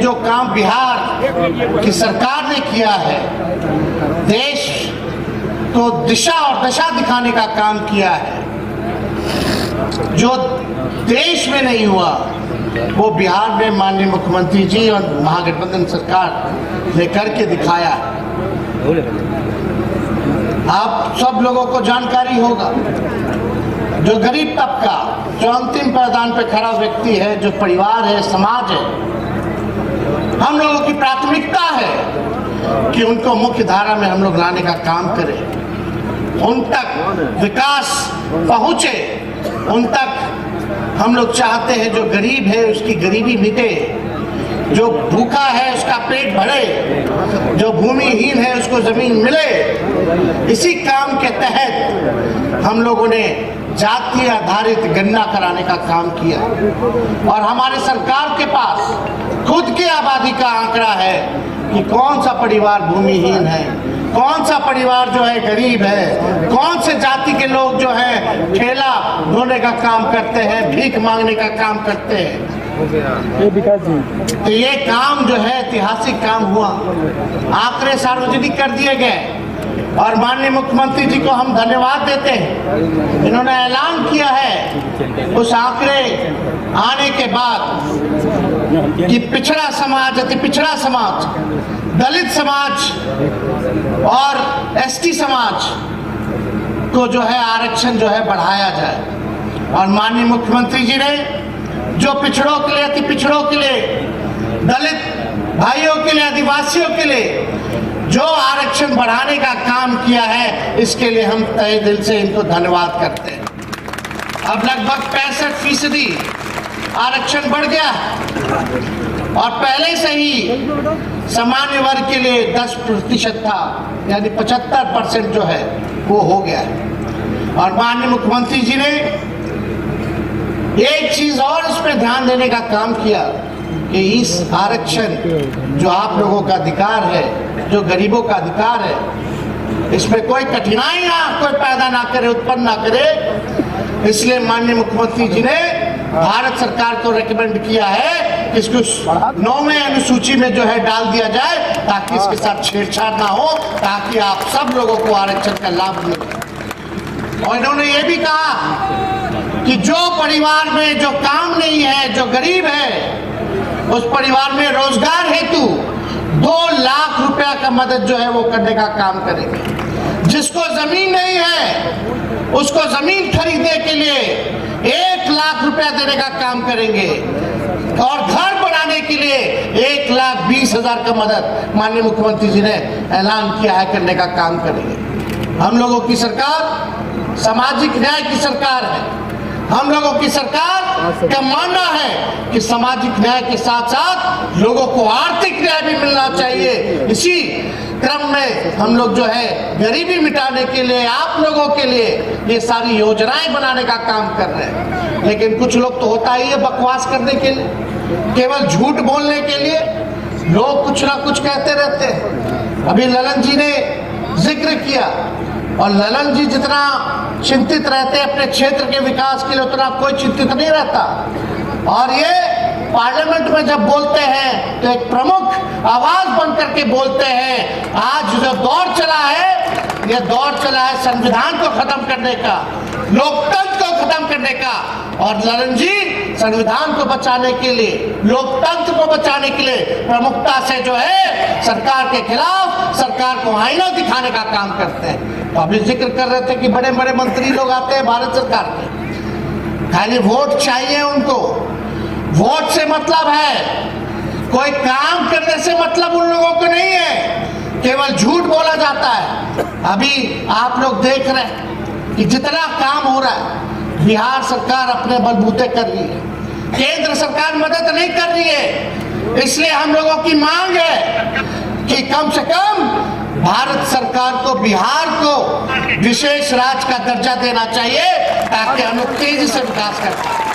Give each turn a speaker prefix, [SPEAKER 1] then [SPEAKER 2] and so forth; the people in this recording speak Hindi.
[SPEAKER 1] जो काम बिहार की सरकार ने किया है, देश को दिशा और दशा दिखाने का काम किया है, जो देश में नहीं हुआ वो बिहार में माननीय मुख्यमंत्री जी और महागठबंधन सरकार ने करके दिखाया है। आप सब लोगों को जानकारी होगा, जो गरीब तबका, जो अंतिम पायदान पे खड़ा व्यक्ति है, जो परिवार है, समाज है, हम लोगों की प्राथमिकता है कि उनको मुख्य धारा में हम लोग लाने का काम करें, उन तक विकास पहुंचे, उन तक हम लोग चाहते हैं जो गरीब है उसकी गरीबी मिटे, जो भूखा है उसका पेट भरे, जो भूमिहीन है उसको जमीन मिले। इसी काम के तहत हम लोगों ने जाति आधारित गणना कराने का काम किया और हमारे सरकार के पास खुद की आबादी का आंकड़ा है कि कौन सा परिवार भूमिहीन है, कौन सा परिवार जो है गरीब है, कौन से जाति के लोग जो है ठेला ढोने का काम करते हैं, भीख मांगने का काम करते हैं। तो ये काम जो है ऐतिहासिक काम हुआ, आंकड़े सार्वजनिक कर दिए गए और माननीय मुख्यमंत्री जी को हम धन्यवाद देते हैं। इन्होंने ऐलान किया है उस आंकड़े आने के बाद कि पिछड़ा समाज, अति पिछड़ा समाज, दलित समाज और एसटी समाज को जो है आरक्षण जो है बढ़ाया जाए। और माननीय मुख्यमंत्री जी ने जो पिछड़ों के लिए, अति पिछड़ों के लिए, दलित भाइयों के लिए, आदिवासियों के लिए जो आरक्षण बढ़ाने का काम किया है, इसके लिए हम तहे दिल से इनको धन्यवाद करते हैं। अब लगभग 65% आरक्षण बढ़ गया और पहले से ही सामान्य वर्ग के लिए 10% था, यानी 75% जो है वो हो गया है। और माननीय मुख्यमंत्री जी ने एक चीज और इस पर ध्यान देने का काम किया कि इस आरक्षण जो आप लोगों का अधिकार है, जो गरीबों का अधिकार है, इसमें कोई कठिनाई ना कोई पैदा ना करे, उत्पन्न ना करे। इसलिए माननीय मुख्यमंत्री जी ने भारत सरकार को रेकमेंड किया है कि इसको 9वें अनुसूची में जो है डाल दिया जाए, ताकि इसके साथ छेड़छाड़ ना हो, ताकि आप सब लोगों को आरक्षण का लाभ मिले। और इन्होंने ये भी कहा कि जो परिवार में जो काम नहीं है, जो गरीब है, उस परिवार में रोजगार हेतु 2 लाख रुपया का मदद जो है वो करने का काम करेंगे। जिसको जमीन नहीं है उसको जमीन खरीदने के लिए 1 लाख रुपया देने का काम करेंगे और घर बनाने के लिए 1,20,000 का मदद माननीय मुख्यमंत्री जी ने ऐलान किया है करने का काम करेंगे। हम लोगों की सरकार सामाजिक न्याय की सरकार है। हम लोगों की सरकार का मानना है कि सामाजिक न्याय के साथ साथ लोगों को आर्थिक न्याय भी मिलना चाहिए। इसी क्रम में हम लोग जो है गरीबी मिटाने के लिए, आप लोगों के लिए ये सारी योजनाएं बनाने का काम कर रहे हैं। लेकिन कुछ लोग तो होता ही है बकवास करने के लिए, केवल झूठ बोलने के लिए लोग कुछ ना कुछ कहते रहते हैं। अभी ललन जी ने जिक्र किया और ललन जी जितना चिंतित रहते हैं अपने क्षेत्र के विकास के लिए, उतना कोई चिंतित नहीं रहता। और ये पार्लियामेंट में जब बोलते हैं तो एक प्रमुख आवाज बन करके बोलते हैं। आज जो दौर चला है, ये दौर चला है संविधान को खत्म करने का, लोकतंत्र को खत्म करने का। और ललन जी संविधान को बचाने के लिए, लोकतंत्र को बचाने के लिए प्रमुखता से जो है सरकार के खिलाफ, सरकार को आईना दिखाने का काम करते हैं। तो अभी जिक्र कर रहे थे कि बड़े बड़े मंत्री लोग आते हैं भारत सरकार के, खाली वोट चाहिए उनको, वोट से मतलब है, कोई काम करने से मतलब उन लोगों को नहीं है, केवल झूठ बोला जाता है। अभी आप लोग देख रहे हैं कि जितना काम हो रहा है बिहार सरकार अपने बलबूते कर रही है, केंद्र सरकार मदद नहीं कर रही है। इसलिए हम लोगों की मांग है कि कम से कम भारत सरकार को बिहार को विशेष राज्य का दर्जा देना चाहिए, ताकि हम लोग तेजी से विकास कर सकें।